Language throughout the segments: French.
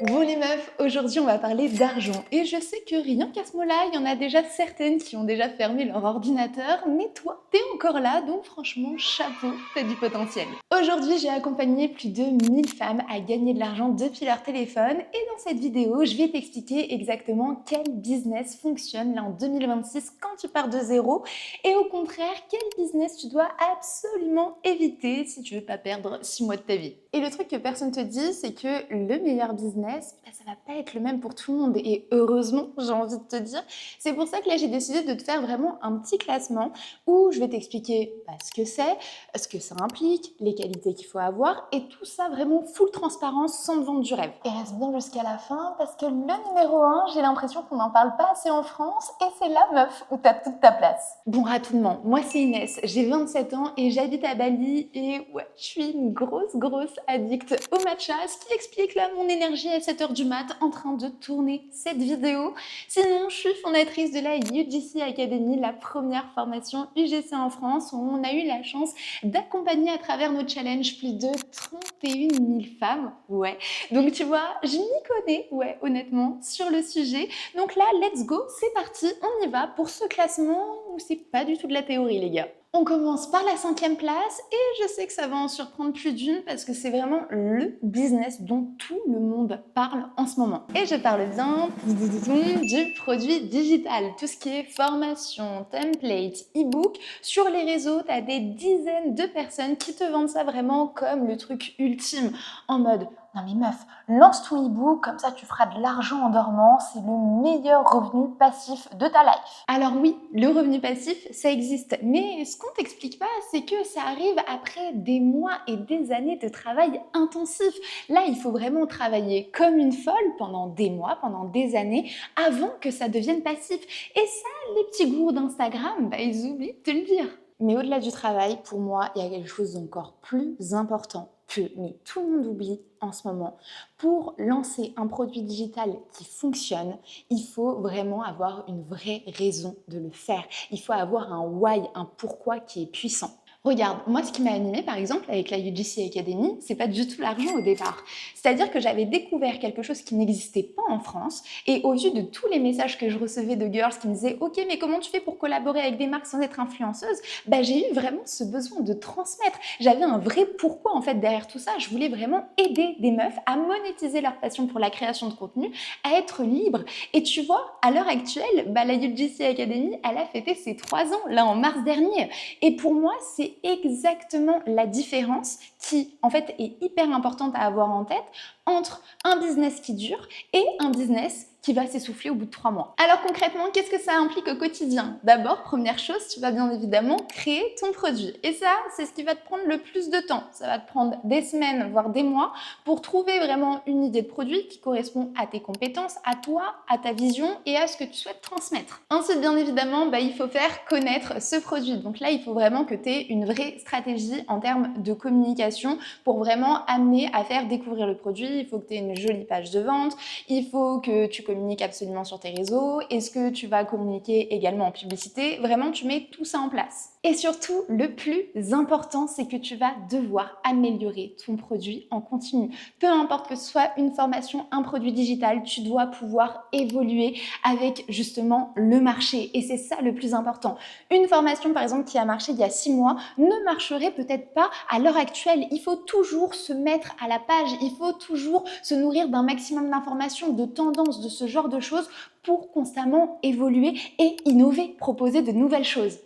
Bon les meufs, aujourd'hui on va parler d'argent et je sais que rien qu'à ce mot-là, il y en a déjà certaines qui ont déjà fermé leur ordinateur, mais toi, t'es encore là, donc franchement, chapeau, t'as du potentiel. Aujourd'hui, j'ai accompagné plus de 1000 femmes à gagner de l'argent depuis leur téléphone et dans cette vidéo, je vais t'expliquer exactement quel business fonctionne là en 2026 quand tu pars de zéro et au contraire, quel business tu dois absolument éviter si tu veux pas perdre 6 mois de ta vie. Et le truc que personne te dit, c'est que le meilleur business, ça va pas être le même pour tout le monde. Et heureusement, j'ai envie de te dire. C'est pour ça que là, j'ai décidé de te faire vraiment un petit classement où je vais t'expliquer ce que c'est, ce que ça implique, les qualités qu'il faut avoir et tout ça vraiment full transparence sans te vendre du rêve. Et reste bien jusqu'à la fin parce que le numéro 1, j'ai l'impression qu'on n'en parle pas assez en France et c'est la meuf où t'as toute ta place. Bon, rapidement, moi c'est Inès, j'ai 27 ans et j'habite à Bali et ouais, je suis une grosse addict au matcha, ce qui explique là mon énergie à 7h du mat en train de tourner cette vidéo. Sinon, je suis fondatrice de la UGC Academy, la première formation UGC en France où on a eu la chance d'accompagner à travers nos challenges plus de 31 000 femmes. Ouais, donc tu vois, je m'y connais, ouais, honnêtement, sur le sujet. Donc là, let's go, c'est parti, on y va pour ce classement où c'est pas du tout de la théorie, les gars. On commence par la 5e place et je sais que ça va en surprendre plus d'une parce que c'est vraiment le business dont tout le monde parle en ce moment. Et je parle bien du produit digital, tout ce qui est formation, template, e-book. Sur les réseaux, tu as des dizaines de personnes qui te vendent ça vraiment comme le truc ultime en mode non mais meuf, lance ton e-book, comme ça tu feras de l'argent en dormant, c'est le meilleur revenu passif de ta life. Alors oui, le revenu passif, ça existe, mais ce qu'on t'explique pas, c'est que ça arrive après des mois et des années de travail intensif. Là, il faut vraiment travailler comme une folle pendant des mois, pendant des années, avant que ça devienne passif. Et ça, les petits gourous d'Instagram, ils oublient de te le dire. Mais au-delà du travail, pour moi, il y a quelque chose d'encore plus important mais tout le monde oublie en ce moment. Pour lancer un produit digital qui fonctionne, il faut vraiment avoir une vraie raison de le faire. Il faut avoir un why, un pourquoi qui est puissant. Regarde, moi ce qui m'a animée par exemple avec la UGC Academy, c'est pas du tout l'argent au départ. C'est-à-dire que j'avais découvert quelque chose qui n'existait pas en France et au vu de tous les messages que je recevais de girls qui me disaient ok mais comment tu fais pour collaborer avec des marques sans être influenceuse, j'ai eu vraiment ce besoin de transmettre. J'avais un vrai pourquoi en fait derrière tout ça. Je voulais vraiment aider des meufs à monétiser leur passion pour la création de contenu, à être libres. Et tu vois, à l'heure actuelle, la UGC Academy, elle a fêté ses 3 ans là en mars dernier. Et pour moi, c'est exactement la différence qui, en fait, est hyper importante à avoir en tête entre un business qui dure et un business qui va s'essouffler au bout de 3 mois. Alors concrètement, qu'est-ce que ça implique au quotidien? D'abord, première chose, tu vas bien évidemment créer ton produit. Et ça, c'est ce qui va te prendre le plus de temps. Ça va te prendre des semaines, voire des mois, pour trouver vraiment une idée de produit qui correspond à tes compétences, à toi, à ta vision et à ce que tu souhaites transmettre. Ensuite, bien évidemment, il faut faire connaître ce produit. Donc là, il faut vraiment que tu aies une vraie stratégie en termes de communication pour vraiment amener à faire découvrir le produit. Il faut que tu aies une jolie page de vente, il faut que tu communiques absolument sur tes réseaux. Est-ce que tu vas communiquer également en publicité? Vraiment, tu mets tout ça en place. Et surtout, le plus important, c'est que tu vas devoir améliorer ton produit en continu. Peu importe que ce soit une formation, un produit digital, tu dois pouvoir évoluer avec justement le marché. Et c'est ça le plus important. Une formation, par exemple, qui a marché il y a 6 mois, ne marcherait peut-être pas à l'heure actuelle. Il faut toujours se mettre à la page. Il faut toujours se nourrir d'un maximum d'informations, de tendances, de ce genre de choses pour constamment évoluer et innover, proposer de nouvelles choses.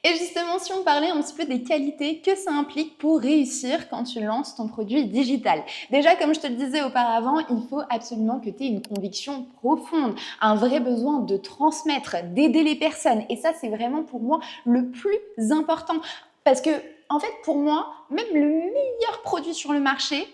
Et justement, si on parlait un petit peu des qualités que ça implique pour réussir quand tu lances ton produit digital. Déjà, comme je te le disais auparavant, il faut absolument que tu aies une conviction profonde, un vrai besoin de transmettre, d'aider les personnes. Et ça, c'est vraiment pour moi le plus important. Parce que, en fait, pour moi, même le meilleur produit sur le marché,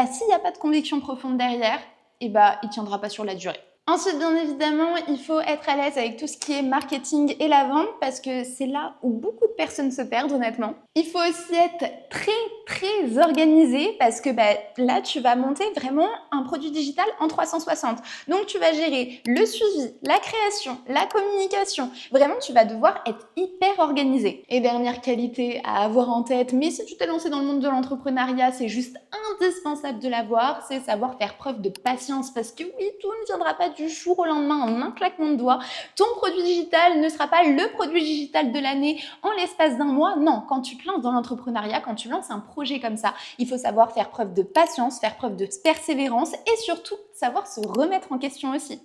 s'il n'y a pas de conviction profonde derrière, il ne tiendra pas sur la durée. Ensuite, bien évidemment, il faut être à l'aise avec tout ce qui est marketing et la vente parce que c'est là où beaucoup de personnes se perdent, honnêtement. Il faut aussi être très organisé parce que là, tu vas monter vraiment un produit digital en 360. Donc, tu vas gérer le suivi, la création, la communication. Vraiment, tu vas devoir être hyper organisé. Et dernière qualité à avoir en tête, mais si tu t'es lancé dans le monde de l'entrepreneuriat, c'est juste indispensable de l'avoir, c'est savoir faire preuve de patience parce que oui, tout ne viendra pas du jour au lendemain en un claquement de doigts. Ton produit digital ne sera pas le produit digital de l'année en l'espace d'un mois. Non, quand tu te lances dans l'entrepreneuriat, quand tu lances un projet comme ça, il faut savoir faire preuve de patience, faire preuve de persévérance et surtout savoir se remettre en question aussi.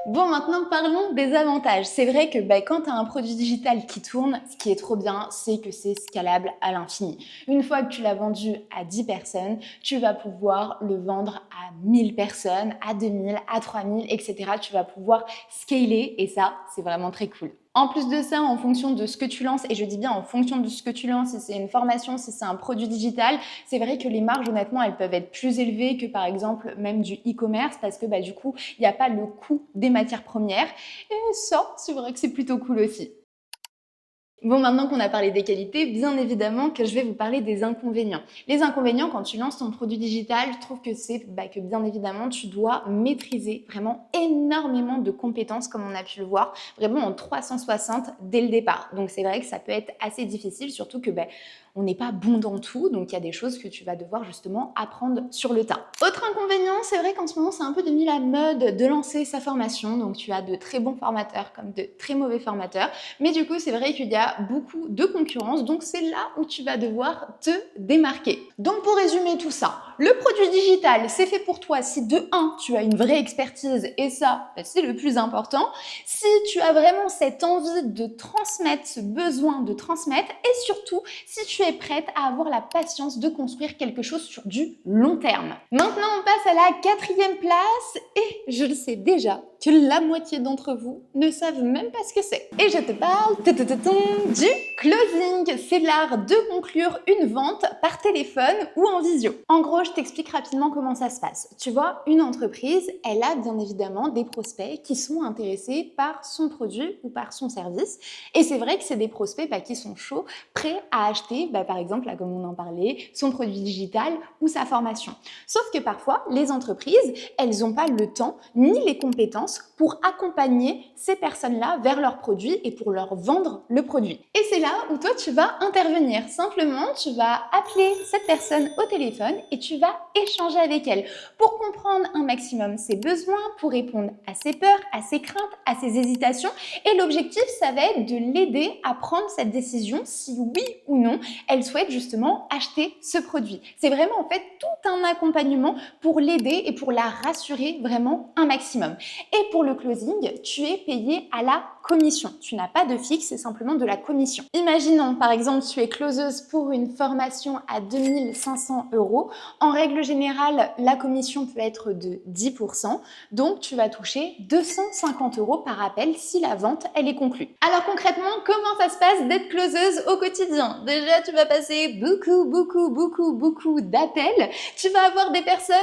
Bon, maintenant parlons des avantages. C'est vrai que quand tu as un produit digital qui tourne, ce qui est trop bien, c'est que c'est scalable à l'infini. Une fois que tu l'as vendu à 10 personnes, tu vas pouvoir le vendre à 1000 personnes, à 2000, à 3000, etc. Tu vas pouvoir scaler et ça, c'est vraiment très cool. En plus de ça, en fonction de ce que tu lances, et je dis bien en fonction de ce que tu lances, si c'est une formation, si c'est un produit digital, c'est vrai que les marges, honnêtement, elles peuvent être plus élevées que par exemple même du e-commerce parce que du coup, il n'y a pas le coût des matières premières. Et ça, c'est vrai que c'est plutôt cool aussi. Bon, maintenant qu'on a parlé des qualités, bien évidemment que je vais vous parler des inconvénients. Les inconvénients, quand tu lances ton produit digital, je trouve que c'est que bien évidemment, tu dois maîtriser vraiment énormément de compétences, comme on a pu le voir, vraiment en 360 dès le départ. Donc c'est vrai que ça peut être assez difficile, surtout que on n'est pas bon dans tout, donc il y a des choses que tu vas devoir justement apprendre sur le tas. Autre inconvénient, c'est vrai qu'en ce moment, c'est un peu devenu la mode de lancer sa formation, donc tu as de très bons formateurs comme de très mauvais formateurs, mais du coup, c'est vrai qu'il y a beaucoup de concurrence, donc c'est là où tu vas devoir te démarquer. Donc pour résumer tout ça, le produit digital, c'est fait pour toi si de 1, tu as une vraie expertise, et ça, c'est le plus important, si tu as vraiment cette envie de transmettre, ce besoin de transmettre, et surtout, si tu es prête à avoir la patience de construire quelque chose sur du long terme. Maintenant, on passe à la 4e place, et je le sais déjà que la moitié d'entre vous ne savent même pas ce que c'est. Et je te parle du closing. C'est l'art de conclure une vente par téléphone ou en visio. En gros, je t'explique rapidement comment ça se passe. Tu vois, une entreprise, elle a bien évidemment des prospects qui sont intéressés par son produit ou par son service. Et c'est vrai que c'est des prospects qui sont chauds, prêts à acheter, par exemple, là, comme on en parlait, son produit digital ou sa formation. Sauf que parfois, les entreprises, elles n'ont pas le temps ni les compétences pour accompagner ces personnes-là vers leurs produits et pour leur vendre le produit. Et c'est là où toi, tu vas intervenir. Simplement, tu vas appeler cette personne au téléphone et tu vas échanger avec elle pour comprendre un maximum ses besoins, pour répondre à ses peurs, à ses craintes, à ses hésitations. Et l'objectif, ça va être de l'aider à prendre cette décision si oui ou non elle souhaite justement acheter ce produit. C'est vraiment en fait tout un accompagnement pour l'aider et pour la rassurer vraiment un maximum. Et pour le closing, tu es payé à la commission. Tu n'as pas de fixe, c'est simplement de la commission. Imaginons par exemple tu es closeuse pour une formation à 2500 €. En règle générale, la commission peut être de 10%, donc tu vas toucher 250 € par appel si la vente elle est conclue. Alors concrètement, comment ça se passe d'être closeuse au quotidien? Déjà, tu vas passer beaucoup d'appels. Tu vas avoir des personnes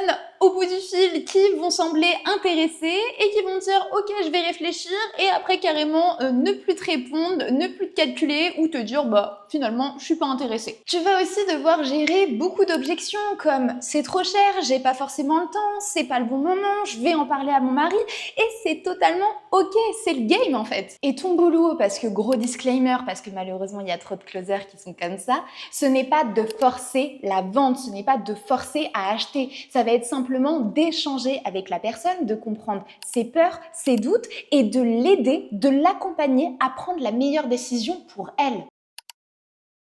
au bout du fil qui vont sembler intéressées et qui vont dire ok, je vais réfléchir et après carrément ne plus te répondre, ne plus te calculer ou te dire finalement je suis pas intéressée. Tu vas aussi devoir gérer beaucoup d'objections comme c'est trop cher, j'ai pas forcément le temps, c'est pas le bon moment, je vais en parler à mon mari et c'est totalement ok, c'est le game en fait. Et ton boulot, parce que gros disclaimer, parce que malheureusement il y a trop de closers qui sont comme ça, ce n'est pas de forcer la vente, ce n'est pas de forcer à acheter, ça va être simplement d'échanger avec la personne, de comprendre ses peurs, ses doutes et de l'aider, de l'accompagner à prendre la meilleure décision pour elle.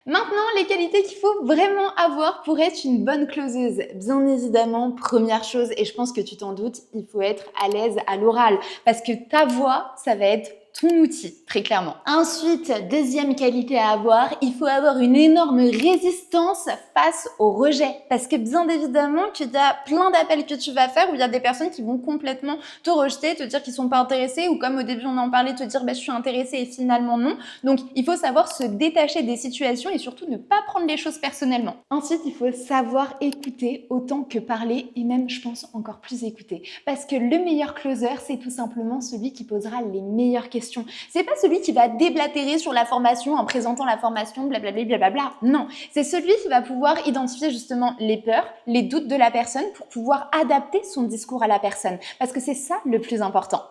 Maintenant, les qualités qu'il faut vraiment avoir pour être une bonne closeuse. Bien évidemment, première chose, et je pense que tu t'en doutes, il faut être à l'aise à l'oral parce que ta voix, ça va être ton outil, très clairement. Ensuite, deuxième qualité à avoir, il faut avoir une énorme résistance face au rejet. Parce que bien évidemment qu'il y a plein d'appels que tu vas faire où il y a des personnes qui vont complètement te rejeter, te dire qu'ils sont pas intéressés, ou comme au début on en parlait, te dire bah, je suis intéressée et finalement non. Donc il faut savoir se détacher des situations et surtout ne pas prendre les choses personnellement. Ensuite, il faut savoir écouter autant que parler et même, je pense, encore plus écouter. Parce que le meilleur closer, c'est tout simplement celui qui posera les meilleures questions. C'est pas celui qui va déblatérer sur la formation en présentant la formation, blablabla, blablabla. Non, c'est celui qui va pouvoir identifier justement les peurs, les doutes de la personne pour pouvoir adapter son discours à la personne. Parce que c'est ça le plus important.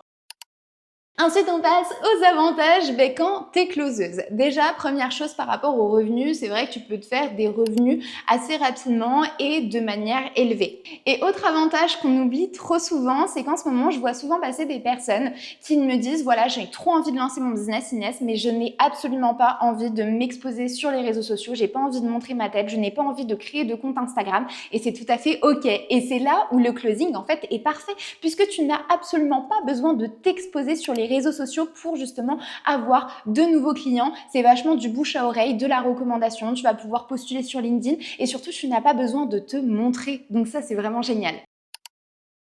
Ensuite, on passe aux avantages quand tu es closeuse. Déjà, première chose par rapport aux revenus, c'est vrai que tu peux te faire des revenus assez rapidement et de manière élevée. Et autre avantage qu'on oublie trop souvent, c'est qu'en ce moment, je vois souvent passer des personnes qui me disent « Voilà, j'ai trop envie de lancer mon business, Inès, mais je n'ai absolument pas envie de m'exposer sur les réseaux sociaux, j'ai pas envie de montrer ma tête, je n'ai pas envie de créer de compte Instagram. » Et c'est tout à fait OK. Et c'est là où le closing, en fait, est parfait, puisque tu n'as absolument pas besoin de t'exposer sur les réseaux sociaux pour justement avoir de nouveaux clients. C'est vachement du bouche à oreille, de la recommandation. Tu vas pouvoir postuler sur LinkedIn et surtout, tu n'as pas besoin de te montrer. Donc ça, c'est vraiment génial.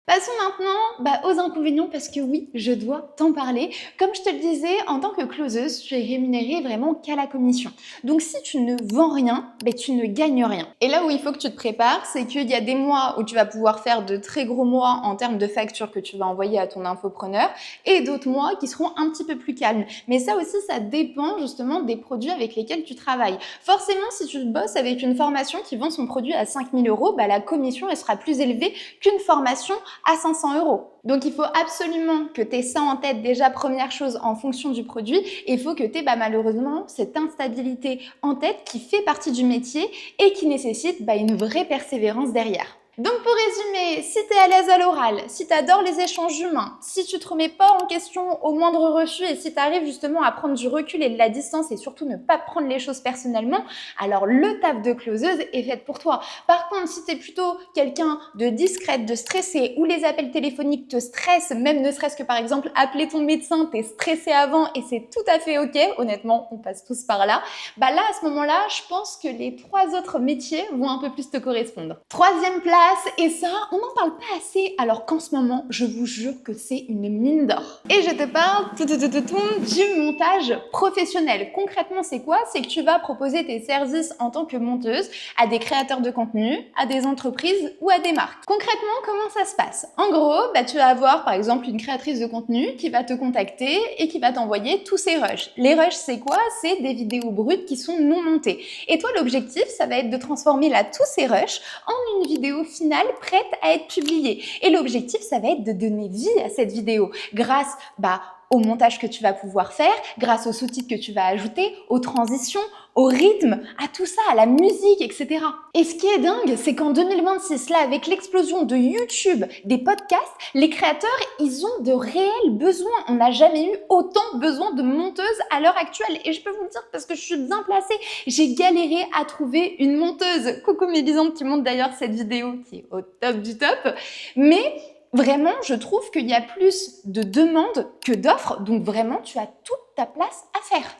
Passons maintenant aux inconvénients parce que oui, je dois t'en parler. Comme je te le disais, en tant que closeuse, tu es rémunérée vraiment qu'à la commission. Donc si tu ne vends rien, tu ne gagnes rien. Et là où il faut que tu te prépares, c'est qu'il y a des mois où tu vas pouvoir faire de très gros mois en termes de factures que tu vas envoyer à ton infopreneur et d'autres mois qui seront un petit peu plus calmes. Mais ça aussi, ça dépend justement des produits avec lesquels tu travailles. Forcément, si tu bosses avec une formation qui vend son produit à 5 000 €, la commission elle sera plus élevée qu'une formation à 500 €. Donc il faut absolument que tu aies ça en tête déjà, première chose en fonction du produit, et il faut que tu aies malheureusement cette instabilité en tête qui fait partie du métier et qui nécessite une vraie persévérance derrière. Donc pour résumer, si tu es à l'aise à l'oral, si tu adores les échanges humains, si tu te remets pas en question au moindre refus et si tu arrives justement à prendre du recul et de la distance et surtout ne pas prendre les choses personnellement, alors le taf de closeuse est fait pour toi. Par contre, si tu es plutôt quelqu'un de discrète, de stressé, où les appels téléphoniques te stressent, même ne serait-ce que par exemple appeler ton médecin, tu es stressé avant et c'est tout à fait ok, honnêtement, on passe tous par là, là à ce moment-là, je pense que les 3 autres métiers vont un peu plus te correspondre. Troisième place, et ça, on n'en parle pas assez, alors qu'en ce moment, je vous jure que c'est une mine d'or. Et je te parle du montage professionnel. Concrètement, c'est quoi? C'est que tu vas proposer tes services en tant que monteuse à des créateurs de contenu, à des entreprises ou à des marques. Concrètement, comment ça se passe? En gros, tu vas avoir par exemple une créatrice de contenu qui va te contacter et qui va t'envoyer tous ses rushs. Les rushs, c'est quoi? C'est des vidéos brutes qui sont non montées. Et toi, l'objectif, ça va être de transformer tous ces rushs en une vidéo finale prête à être publiée. Et l'objectif, ça va être de donner vie à cette vidéo grâce au montage que tu vas pouvoir faire, grâce aux sous-titres que tu vas ajouter, aux transitions, au rythme, à tout ça, à la musique, etc. Et ce qui est dingue, c'est qu'en 2026, là, avec l'explosion de YouTube, des podcasts, les créateurs, ils ont de réels besoins. On n'a jamais eu autant besoin de monteuses à l'heure actuelle. Et je peux vous le dire parce que je suis bien placée. J'ai galéré à trouver une monteuse. Coucou mes bisons qui montent d'ailleurs cette vidéo qui est au top du top. Mais vraiment, je trouve qu'il y a plus de demandes que d'offres. Donc vraiment, tu as toute ta place à faire.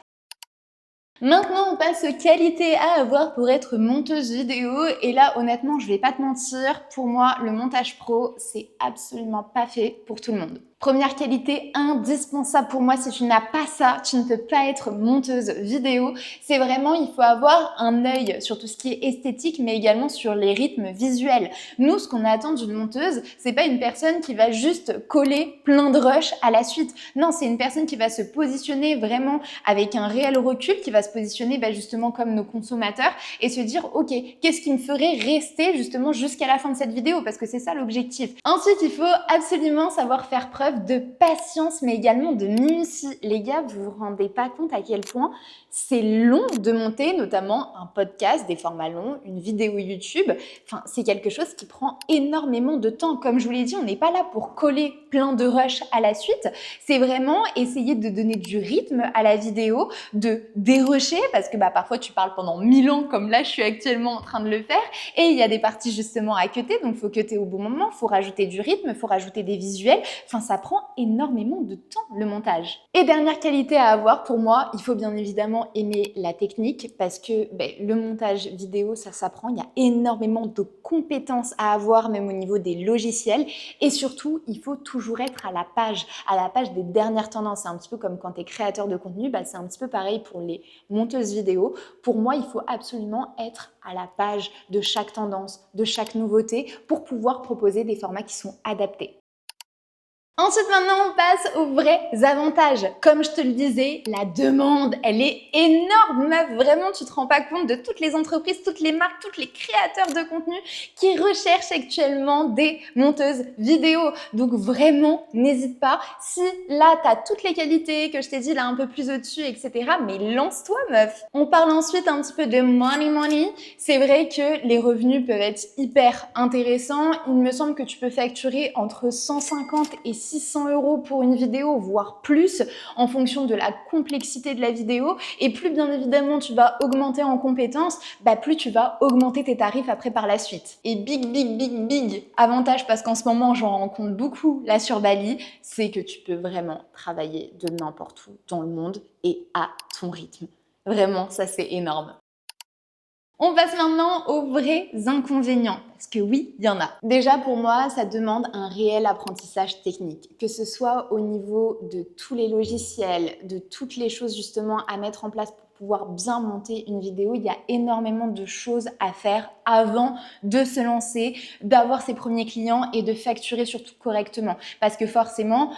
Maintenant, on passe aux qualités à avoir pour être monteuse vidéo. Et là, honnêtement, je vais pas te mentir, pour moi, le montage pro, c'est absolument pas fait pour tout le monde. Première qualité indispensable pour moi, si tu n'as pas ça, tu ne peux pas être monteuse vidéo. C'est vraiment, il faut avoir un œil sur tout ce qui est esthétique, mais également sur les rythmes visuels. Nous, ce qu'on attend d'une monteuse, c'est pas une personne qui va juste coller plein de rushs à la suite. Non, c'est une personne qui va se positionner vraiment avec un réel recul, qui va se positionner justement comme nos consommateurs et se dire, ok, qu'est-ce qui me ferait rester justement jusqu'à la fin de cette vidéo? Parce que c'est ça l'objectif. Ensuite, il faut absolument savoir faire preuve de patience, mais également de minutie. Les gars, vous vous rendez pas compte à quel point c'est long de monter, notamment un podcast, des formats longs, une vidéo YouTube. Enfin, c'est quelque chose qui prend énormément de temps. Comme je vous l'ai dit, on n'est pas là pour coller plein de rushs à la suite. C'est vraiment essayer de donner du rythme à la vidéo, de dérocher, parce que parfois tu parles pendant 1000 ans, comme là je suis actuellement en train de le faire, et il y a des parties justement à cutter, donc il faut cutter au bon moment, il faut rajouter du rythme, il faut rajouter des visuels. Enfin, ça ça prend énormément de temps, le montage. Et dernière qualité à avoir pour moi, il faut bien évidemment aimer la technique parce que le montage vidéo, ça s'apprend. Il y a énormément de compétences à avoir, même au niveau des logiciels. Et surtout, il faut toujours être à la page des dernières tendances. C'est un petit peu comme quand tu es créateur de contenu, c'est un petit peu pareil pour les monteuses vidéo. Pour moi, il faut absolument être à la page de chaque tendance, de chaque nouveauté pour pouvoir proposer des formats qui sont adaptés. Ensuite, maintenant, on passe aux vrais avantages. Comme je te le disais, la demande, elle est énorme, meuf. Vraiment, tu te rends pas compte de toutes les entreprises, toutes les marques, tous les créateurs de contenu qui recherchent actuellement des monteuses vidéo. Donc vraiment, n'hésite pas. Si là, tu as toutes les qualités que je t'ai dit là un peu plus au-dessus, etc., mais lance-toi, meuf. On parle ensuite un petit peu de money. C'est vrai que les revenus peuvent être hyper intéressants. Il me semble que tu peux facturer entre 150 et 600 € pour une vidéo, voire plus, en fonction de la complexité de la vidéo. Et plus bien évidemment tu vas augmenter en compétences, plus tu vas augmenter tes tarifs après par la suite. Et big avantage, parce qu'en ce moment j'en rencontre beaucoup là sur Bali, c'est que tu peux vraiment travailler de n'importe où dans le monde et à ton rythme. Vraiment, ça c'est énorme. On passe maintenant aux vrais inconvénients, parce que oui, il y en a. Déjà pour moi, ça demande un réel apprentissage technique, que ce soit au niveau de tous les logiciels, de toutes les choses justement à mettre en place pour pouvoir bien monter une vidéo. Il y a énormément de choses à faire avant de se lancer, d'avoir ses premiers clients et de facturer surtout correctement. Parce que forcément,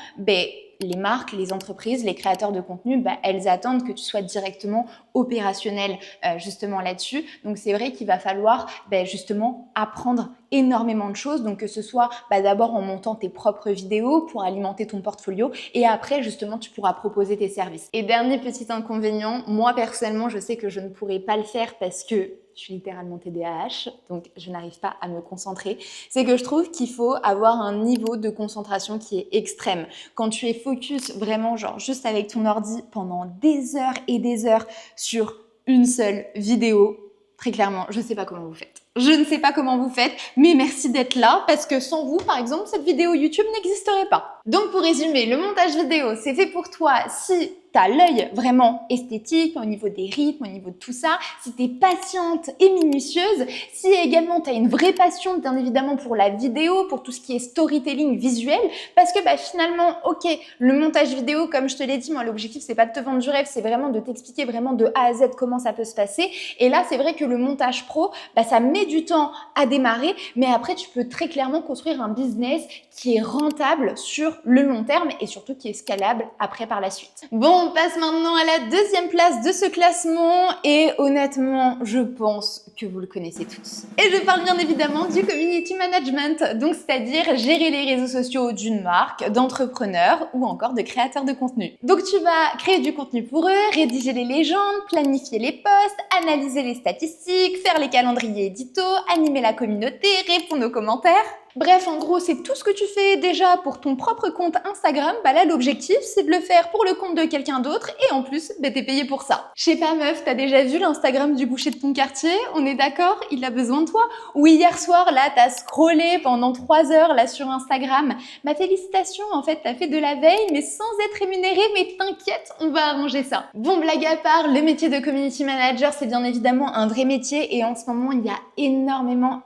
les marques, les entreprises, les créateurs de contenu, elles attendent que tu sois directement opérationnel justement là-dessus. Donc c'est vrai qu'il va falloir justement apprendre énormément de choses. Donc que ce soit d'abord en montant tes propres vidéos pour alimenter ton portfolio et après justement tu pourras proposer tes services. Et dernier petit inconvénient, moi personnellement je sais que je ne pourrais pas le faire parce que je suis littéralement TDAH, donc je n'arrive pas à me concentrer. C'est que je trouve qu'il faut avoir un niveau de concentration qui est extrême. Quand tu es focus vraiment genre juste avec ton ordi pendant des heures et des heures sur une seule vidéo, très clairement, je ne sais pas comment vous faites. Je ne sais pas comment vous faites, mais merci d'être là parce que sans vous, par exemple, cette vidéo YouTube n'existerait pas. Donc pour résumer, le montage vidéo, c'est fait pour toi si tu as l'œil vraiment esthétique au niveau des rythmes, au niveau de tout ça, si tu es patiente et minutieuse, si également tu as une vraie passion bien évidemment pour la vidéo, pour tout ce qui est storytelling visuel, parce que finalement, ok, le montage vidéo, comme je te l'ai dit, moi l'objectif c'est pas de te vendre du rêve, c'est vraiment de t'expliquer vraiment de A à Z comment ça peut se passer. Et là, c'est vrai que le montage pro, ça met du temps à démarrer, mais après tu peux très clairement construire un business qui est rentable sur le long terme et surtout qui est scalable après par la suite. Bon, on passe maintenant à la deuxième place de ce classement et honnêtement, je pense que vous le connaissez tous. Et je parle bien évidemment du community management, donc c'est-à-dire gérer les réseaux sociaux d'une marque, d'entrepreneurs ou encore de créateurs de contenu. Donc tu vas créer du contenu pour eux, rédiger les légendes, planifier les posts, analyser les statistiques, faire les calendriers édito, animer la communauté, répondre aux commentaires. Bref, en gros, c'est tout ce que tu fais déjà pour ton propre compte Instagram. Là, l'objectif, c'est de le faire pour le compte de quelqu'un d'autre et en plus, t'es payé pour ça. Je sais pas, meuf, t'as déjà vu l'Instagram du boucher de ton quartier? On est d'accord? Il a besoin de toi? Ou hier soir, là, t'as scrollé pendant 3 heures là sur Instagram. Félicitations, en fait, t'as fait de la veille, mais sans être rémunéré, mais t'inquiète, on va arranger ça. Bon, blague à part, le métier de community manager, c'est bien évidemment un vrai métier et en ce moment, il y a énormément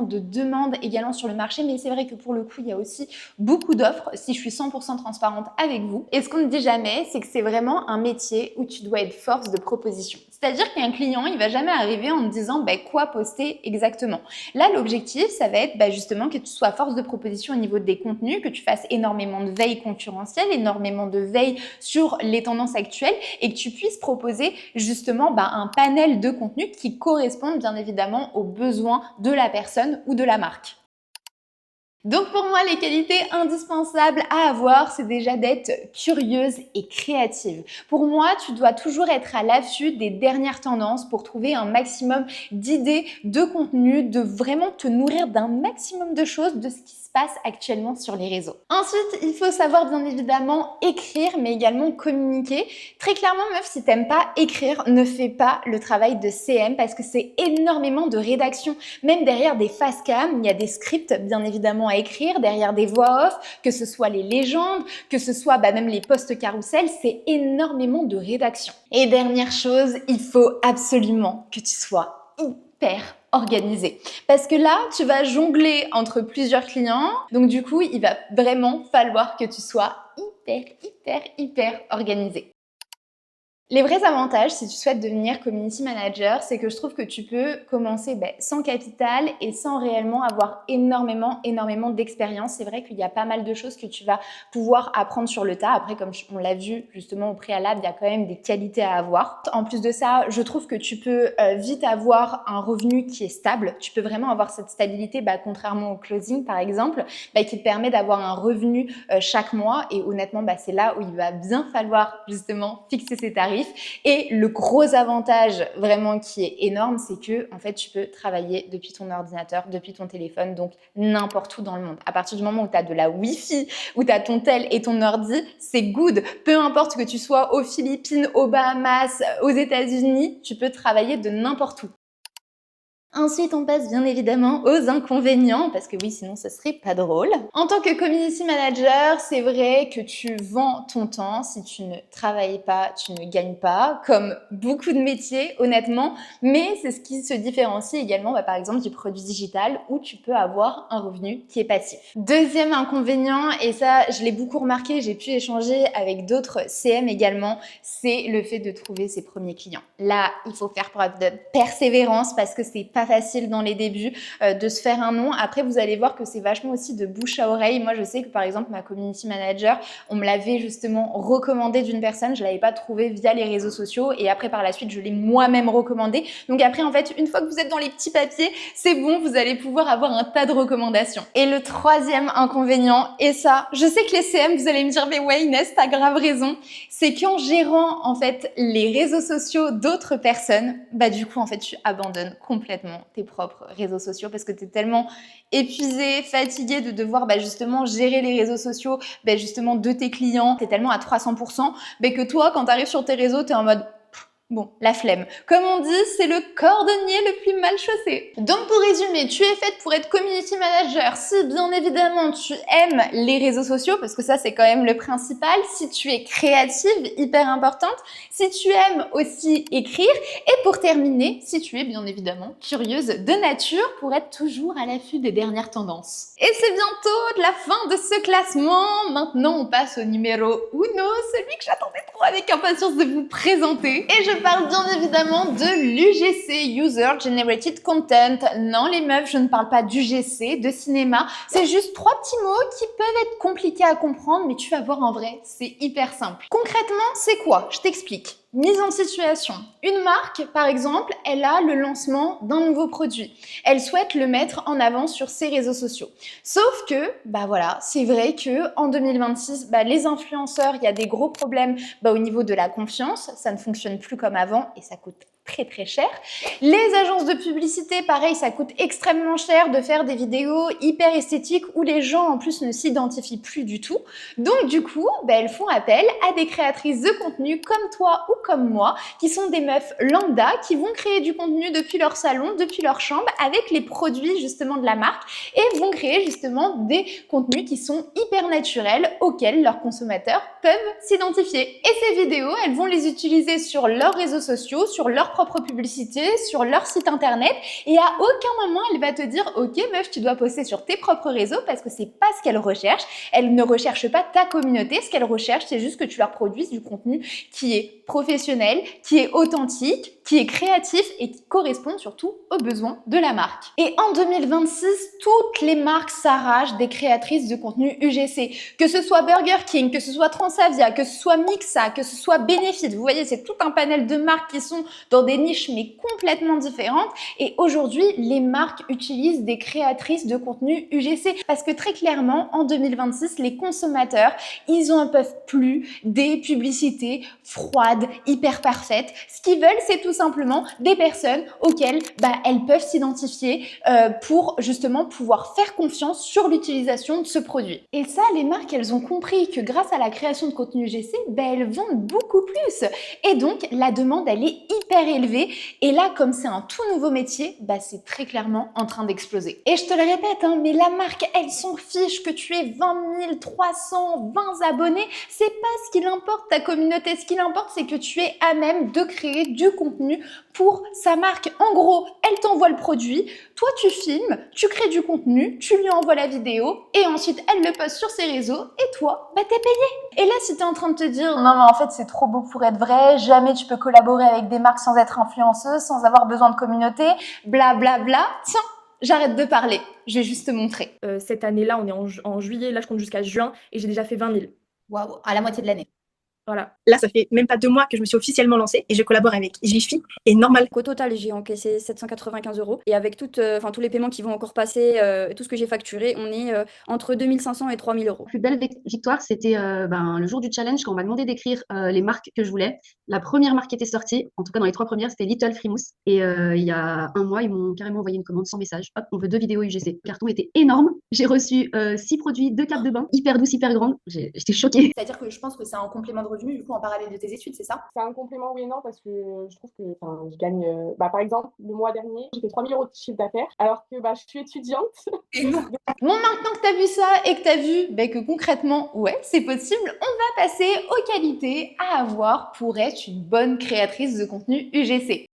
de demandes également sur le marché. Mais c'est vrai que pour le coup, il y a aussi beaucoup d'offres si je suis 100% transparente avec vous. Et ce qu'on ne dit jamais, c'est que c'est vraiment un métier où tu dois être force de proposition. C'est-à-dire qu'un client, il va jamais arriver en te disant quoi poster exactement. Là, l'objectif, ça va être justement que tu sois force de proposition au niveau des contenus, que tu fasses énormément de veille concurrentielle, énormément de veille sur les tendances actuelles et que tu puisses proposer justement un panel de contenus qui correspondent bien évidemment aux besoins de la personne ou de la marque. Donc pour moi, les qualités indispensables à avoir, c'est déjà d'être curieuse et créative. Pour moi, tu dois toujours être à l'affût des dernières tendances pour trouver un maximum d'idées, de contenu, de vraiment te nourrir d'un maximum de choses, de ce qui se se passe actuellement sur les réseaux. Ensuite, il faut savoir bien évidemment écrire, mais également communiquer. Très clairement, meuf, si t'aimes pas écrire, ne fais pas le travail de CM parce que c'est énormément de rédaction. Même derrière des face cam, il y a des scripts bien évidemment à écrire, derrière des voix off, que ce soit les légendes, que ce soit même les posts carousel, c'est énormément de rédaction. Et dernière chose, il faut absolument que tu sois hyper organisé. Parce que là, tu vas jongler entre plusieurs clients. Donc du coup, il va vraiment falloir que tu sois hyper organisé. Les vrais avantages, si tu souhaites devenir community manager, c'est que je trouve que tu peux commencer sans capital et sans réellement avoir énormément d'expérience. C'est vrai qu'il y a pas mal de choses que tu vas pouvoir apprendre sur le tas. Après, comme on l'a vu justement au préalable, il y a quand même des qualités à avoir. En plus de ça, je trouve que tu peux vite avoir un revenu qui est stable. Tu peux vraiment avoir cette stabilité, contrairement au closing par exemple, qui te permet d'avoir un revenu chaque mois. Et honnêtement, c'est là où il va bien falloir justement fixer ses tarifs. Et le gros avantage vraiment qui est énorme, c'est que en fait tu peux travailler depuis ton ordinateur, depuis ton téléphone, donc n'importe où dans le monde. À partir du moment où tu as de la Wi-Fi, où tu as ton tel et ton ordi, c'est good. Peu importe que tu sois aux Philippines, aux Bahamas, aux États-Unis, tu peux travailler de n'importe où. Ensuite, on passe bien évidemment aux inconvénients, parce que oui, sinon ce serait pas drôle. En tant que community manager, c'est vrai que tu vends ton temps. Si tu ne travailles pas, tu ne gagnes pas, comme beaucoup de métiers, honnêtement. Mais c'est ce qui se différencie également, par exemple, du produit digital, où tu peux avoir un revenu qui est passif. Deuxième inconvénient, et ça, je l'ai beaucoup remarqué, j'ai pu échanger avec d'autres CM également, c'est le fait de trouver ses premiers clients. Là, il faut faire preuve de persévérance, parce que c'est pas facile dans les débuts de se faire un nom. Après, vous allez voir que c'est vachement aussi de bouche à oreille. Moi, je sais que par exemple, ma community manager, on me l'avait justement recommandé d'une personne. Je l'avais pas trouvé via les réseaux sociaux. Et après, par la suite, je l'ai moi-même recommandé. Donc après, en fait, une fois que vous êtes dans les petits papiers, c'est bon, vous allez pouvoir avoir un tas de recommandations. Et le troisième inconvénient, et ça, je sais que les CM, vous allez me dire, mais ouais, Inès, t'as grave raison. C'est qu'en gérant, en fait, les réseaux sociaux d'autres personnes, du coup, en fait, tu abandonnes complètement tes propres réseaux sociaux parce que tu es tellement épuisé, fatigué de devoir justement gérer les réseaux sociaux justement de tes clients, tu es tellement à 300% que toi, quand tu arrives sur tes réseaux, tu es en mode bon, la flemme. Comme on dit, c'est le cordonnier le plus mal chaussé. Donc pour résumer, tu es faite pour être community manager si bien évidemment tu aimes les réseaux sociaux, parce que ça c'est quand même le principal, si tu es créative, hyper importante, si tu aimes aussi écrire, et pour terminer, si tu es bien évidemment curieuse de nature pour être toujours à l'affût des dernières tendances. Et c'est bientôt de la fin de ce classement. Maintenant on passe au numéro uno, celui que j'attendais trop avec impatience de vous présenter. Et je parle bien évidemment de l'UGC, User Generated Content. Non les meufs, je ne parle pas d'UGC, de cinéma. C'est juste 3 petits mots qui peuvent être compliqués à comprendre, mais tu vas voir en vrai, c'est hyper simple. Concrètement, c'est quoi? Je t'explique. Mise en situation. Une marque, par exemple, elle a le lancement d'un nouveau produit. Elle souhaite le mettre en avant sur ses réseaux sociaux. Sauf que, voilà, c'est vrai que en 2026, les influenceurs, il y a des gros problèmes au niveau de la confiance. Ça ne fonctionne plus comme avant et ça coûte très cher. Les agences de publicité, pareil, ça coûte extrêmement cher de faire des vidéos hyper esthétiques où les gens en plus ne s'identifient plus du tout. Donc du coup, elles font appel à des créatrices de contenu comme toi ou comme moi, qui sont des meufs lambda, qui vont créer du contenu depuis leur salon, depuis leur chambre, avec les produits justement de la marque, et vont créer justement des contenus qui sont hyper naturels, auxquels leurs consommateurs peuvent s'identifier. Et ces vidéos, elles vont les utiliser sur leurs réseaux sociaux, sur leur propre publicité, sur leur site internet, et à aucun moment elle va te dire ok meuf, tu dois poster sur tes propres réseaux, parce que c'est pas ce qu'elle recherche. Elle ne recherche pas ta communauté, ce qu'elle recherche c'est juste que tu leur produises du contenu qui est professionnel, qui est authentique, qui est créatif et qui correspond surtout aux besoins de la marque. Et en 2026, toutes les marques s'arrachent des créatrices de contenu UGC, que ce soit Burger King, que ce soit Transavia, que ce soit Mixa, que ce soit Benefit. Vous voyez, c'est tout un panel de marques qui sont dans des niches mais complètement différentes. Et aujourd'hui, les marques utilisent des créatrices de contenu UGC parce que très clairement, en 2026, les consommateurs, ils en peuvent plus des publicités froides, hyper parfaites. Ce qu'ils veulent, c'est tout simplement des personnes auxquelles elles peuvent s'identifier pour justement pouvoir faire confiance sur l'utilisation de ce produit. Et ça, les marques, elles ont compris que grâce à la création de contenu UGC, elles vendent beaucoup plus. Et donc, la demande, elle est hyper élevée. Et là, comme c'est un tout nouveau métier, c'est très clairement en train d'exploser. Et je te le répète, mais la marque, elle s'en fiche que tu aies 20 320 abonnés. C'est pas ce qui l'importe, ta communauté. Ce qui l'importe, c'est que tu es à même de créer du contenu pour sa marque. En gros, elle t'envoie le produit, toi tu filmes, tu crées du contenu, tu lui envoies la vidéo et ensuite elle le poste sur ses réseaux et toi, t'es payé. Et là, si t'es en train de te dire non mais en fait c'est trop beau pour être vrai, jamais tu peux collaborer avec des marques sans être influenceuse, sans avoir besoin de communauté, bla bla bla, tiens, j'arrête de parler, je vais juste te montrer. Cette année-là, on est en juillet, là je compte jusqu'à juin et j'ai déjà fait 20 000. Waouh, à la moitié de l'année. Voilà. Là, ça fait même pas 2 mois que je me suis officiellement lancée et je collabore avec Jiffy et Normal. Au total, j'ai encaissé 795 € et avec tous les paiements qui vont encore passer, tout ce que j'ai facturé, on est entre 2500 et 3000 €. La plus belle victoire, c'était le jour du challenge quand on m'a demandé d'écrire les marques que je voulais. La première marque qui était sortie, en tout cas dans les 3 premières, c'était Little Frimousse. Et il y a un mois, ils m'ont carrément envoyé une commande sans message. Hop, on veut 2 vidéos UGC. Le carton était énorme. J'ai reçu 6 produits, 2 capes de bain, hyper douces, hyper grandes. J'étais choquée. C'est-à-dire que je pense que c'est un complément de revenu du coup en parallèle de tes études, c'est ça? C'est un complément, oui et non, parce que je trouve que je gagne. Par exemple, le mois dernier, j'ai fait 3 000 € de chiffre d'affaires, alors que je suis étudiante. Et non. Bon, maintenant que tu as vu ça et que tu as vu que concrètement, ouais, c'est possible, on va passer aux qualités à avoir pour être une bonne créatrice de contenu UGC.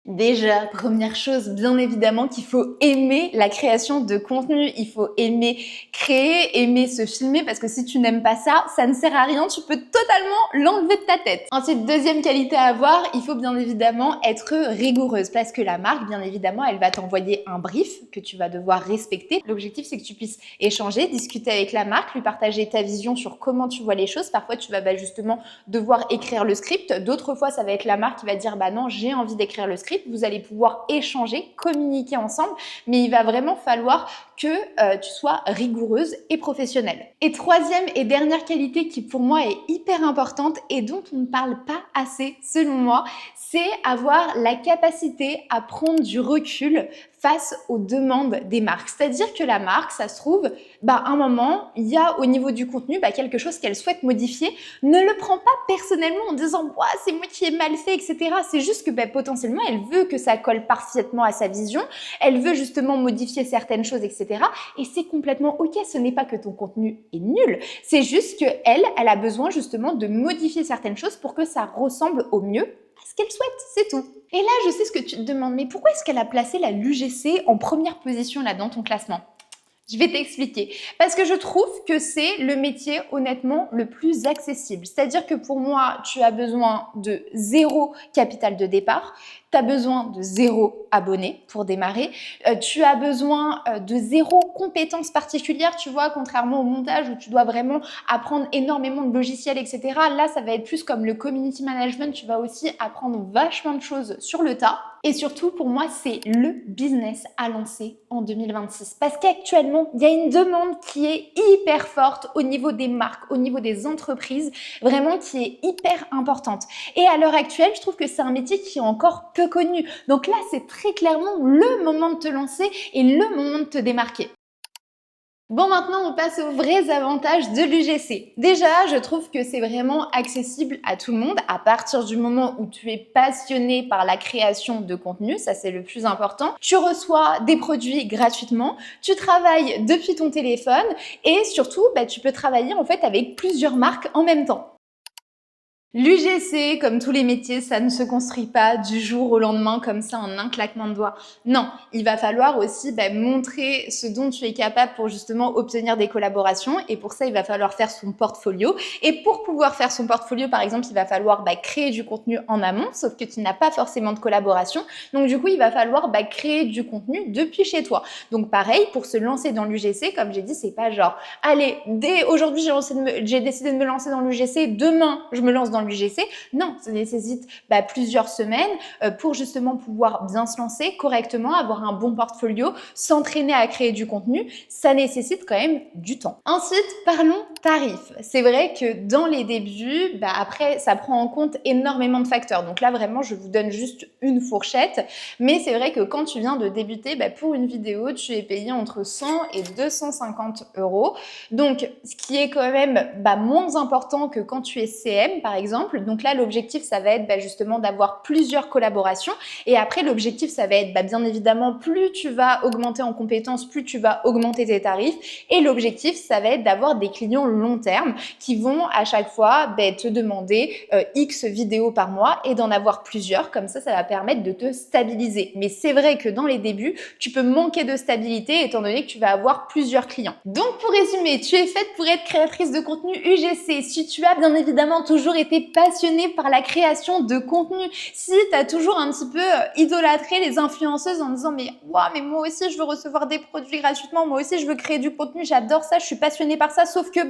Déjà, première chose, bien évidemment qu'il faut aimer la création de contenu, il faut aimer créer, aimer se filmer, parce que si tu n'aimes pas ça, ça ne sert à rien, tu peux totalement l'enlever de ta tête. Ensuite, deuxième qualité à avoir, il faut bien évidemment être rigoureuse, parce que la marque, bien évidemment, elle va t'envoyer un brief que tu vas devoir respecter. L'objectif, c'est que tu puisses échanger, discuter avec la marque, lui partager ta vision sur comment tu vois les choses. Parfois, tu vas justement devoir écrire le script. D'autres fois, ça va être la marque qui va dire « non, j'ai envie d'écrire le script ». Vous allez pouvoir échanger, communiquer ensemble, mais il va vraiment falloir que tu sois rigoureuse et professionnelle. Et troisième et dernière qualité qui pour moi est hyper importante et dont on ne parle pas assez selon moi, c'est avoir la capacité à prendre du recul face aux demandes des marques. C'est-à-dire que la marque, ça se trouve, à un moment, il y a au niveau du contenu quelque chose qu'elle souhaite modifier. Ne le prend pas personnellement en disant « c'est moi qui ai mal fait, etc. » C'est juste que potentiellement, elle veut que ça colle parfaitement à sa vision. Elle veut justement modifier certaines choses, etc. Et c'est complètement OK. Ce n'est pas que ton contenu est nul. C'est juste qu'elle a besoin justement de modifier certaines choses pour que ça ressemble au mieux à ce qu'elle souhaite, c'est tout. Et là, je sais ce que tu te demandes, mais pourquoi est-ce qu'elle a placé la l'UGC en première position là dans ton classement? Je vais t'expliquer. Parce que je trouve que c'est le métier, honnêtement, le plus accessible. C'est-à-dire que pour moi, tu as besoin de 0 capital de départ, tu as besoin de 0 abonné pour démarrer, tu as besoin de 0 compétences particulières, tu vois, contrairement au montage où tu dois vraiment apprendre énormément de logiciels, etc. Là, ça va être plus comme le community management, tu vas aussi apprendre vachement de choses sur le tas. Et surtout, pour moi, c'est le business à lancer en 2026. Parce qu'actuellement, il y a une demande qui est hyper forte au niveau des marques, au niveau des entreprises, vraiment qui est hyper importante. Et à l'heure actuelle, je trouve que c'est un métier qui est encore peu connu. Donc là, c'est très clairement le moment de te lancer et le moment de te démarquer. Bon, maintenant, on passe aux vrais avantages de l'UGC. Déjà, je trouve que c'est vraiment accessible à tout le monde à partir du moment où tu es passionné par la création de contenu, ça c'est le plus important. Tu reçois des produits gratuitement, tu travailles depuis ton téléphone et surtout, tu peux travailler en fait avec plusieurs marques en même temps. L'UGC, comme tous les métiers, ça ne se construit pas du jour au lendemain comme ça en un claquement de doigts. Non, il va falloir aussi montrer ce dont tu es capable pour justement obtenir des collaborations et pour ça, il va falloir faire son portfolio. Et pour pouvoir faire son portfolio, par exemple, il va falloir créer du contenu en amont, sauf que tu n'as pas forcément de collaboration. Donc du coup, il va falloir créer du contenu depuis chez toi. Donc pareil, pour se lancer dans l'UGC, comme j'ai dit, c'est pas genre « Allez, dès aujourd'hui, j'ai décidé de me lancer dans l'UGC, demain, je me lance dans l'UGC. Non, ça nécessite plusieurs semaines pour justement pouvoir bien se lancer correctement, avoir un bon portfolio, s'entraîner à créer du contenu. Ça nécessite quand même du temps. Ensuite, parlons tarifs. C'est vrai que dans les débuts, après, ça prend en compte énormément de facteurs. Donc là, vraiment, je vous donne juste une fourchette. Mais c'est vrai que quand tu viens de débuter, pour une vidéo, tu es payé entre 100 et 250 euros. Donc, ce qui est quand même moins important que quand tu es CM, par exemple. Donc là, l'objectif, ça va être justement d'avoir plusieurs collaborations. Et après, l'objectif, ça va être bien évidemment, plus tu vas augmenter en compétences, plus tu vas augmenter tes tarifs. Et l'objectif, ça va être d'avoir des clients long terme qui vont à chaque fois te demander X vidéos par mois et d'en avoir plusieurs. Comme ça va permettre de te stabiliser. Mais c'est vrai que dans les débuts, tu peux manquer de stabilité étant donné que tu vas avoir plusieurs clients. Donc pour résumer, tu es faite pour être créatrice de contenu UGC. Si tu as bien évidemment toujours été passionnée par la création de contenu, si tu as toujours un petit peu idolâtré les influenceuses en disant mais moi aussi je veux recevoir des produits gratuitement, moi aussi je veux créer du contenu, j'adore ça, je suis passionnée par ça, sauf que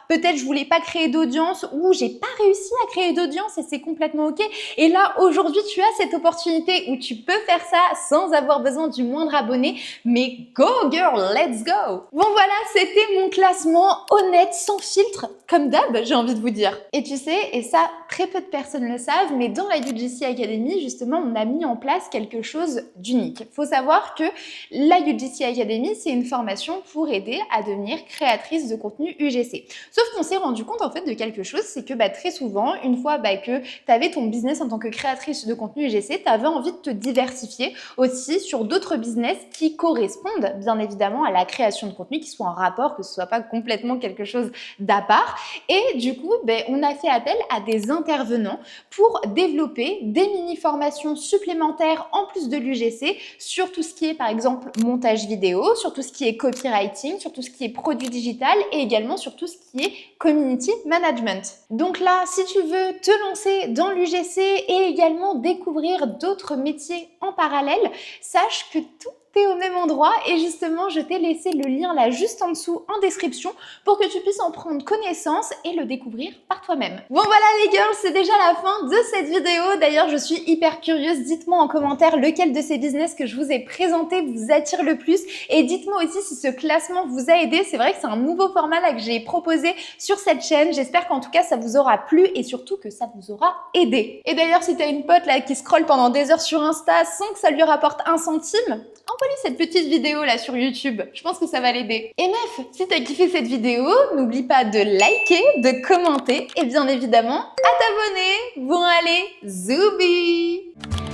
peut-être je voulais pas créer d'audience ou j'ai pas réussi à créer d'audience et c'est complètement ok. Et là aujourd'hui tu as cette opportunité où tu peux faire ça sans avoir besoin du moindre abonné, mais go girl, let's go! Bon voilà, c'était mon classement honnête, sans filtre, comme d'hab, j'ai envie de vous dire. Et tu sais, et ça, très peu de personnes le savent, mais dans la UGC Academy, justement, on a mis en place quelque chose d'unique. Faut savoir que la UGC Academy, c'est une formation pour aider à devenir créatrice de contenu UGC. Sauf qu'on s'est rendu compte en fait de quelque chose, c'est que très souvent, une fois que tu avais ton business en tant que créatrice de contenu UGC, tu avais envie de te diversifier aussi sur d'autres business qui correspondent bien évidemment à la création de contenu, qui soient en rapport, que ce soit pas complètement quelque chose d'à part. Et du coup, on a fait appel à des intervenants pour développer des mini-formations supplémentaires en plus de l'UGC sur tout ce qui est par exemple montage vidéo, sur tout ce qui est copywriting, sur tout ce qui est produit digital et également sur tout ce qui est community management. Donc là, si tu veux te lancer dans l'UGC et également découvrir d'autres métiers en parallèle, sache que tout est au même endroit et justement je t'ai laissé le lien là juste en dessous en description pour que tu puisses en prendre connaissance et le découvrir par toi-même. Bon voilà les girls, c'est déjà la fin de cette vidéo. D'ailleurs je suis hyper curieuse, dites-moi en commentaire lequel de ces business que je vous ai présenté vous attire le plus et dites-moi aussi si ce classement vous a aidé. C'est vrai que c'est un nouveau format là que j'ai proposé sur cette chaîne. J'espère qu'en tout cas ça vous aura plu et surtout que ça vous aura aidé. Et d'ailleurs si t'as une pote là qui scrolle pendant des heures sur Insta sans que ça lui rapporte un centime, envoie-lui cette petite vidéo là sur YouTube, je pense que ça va l'aider. Et meuf, si t'as kiffé cette vidéo, n'oublie pas de liker, de commenter et bien évidemment à t'abonner. Bon allez, zoubi!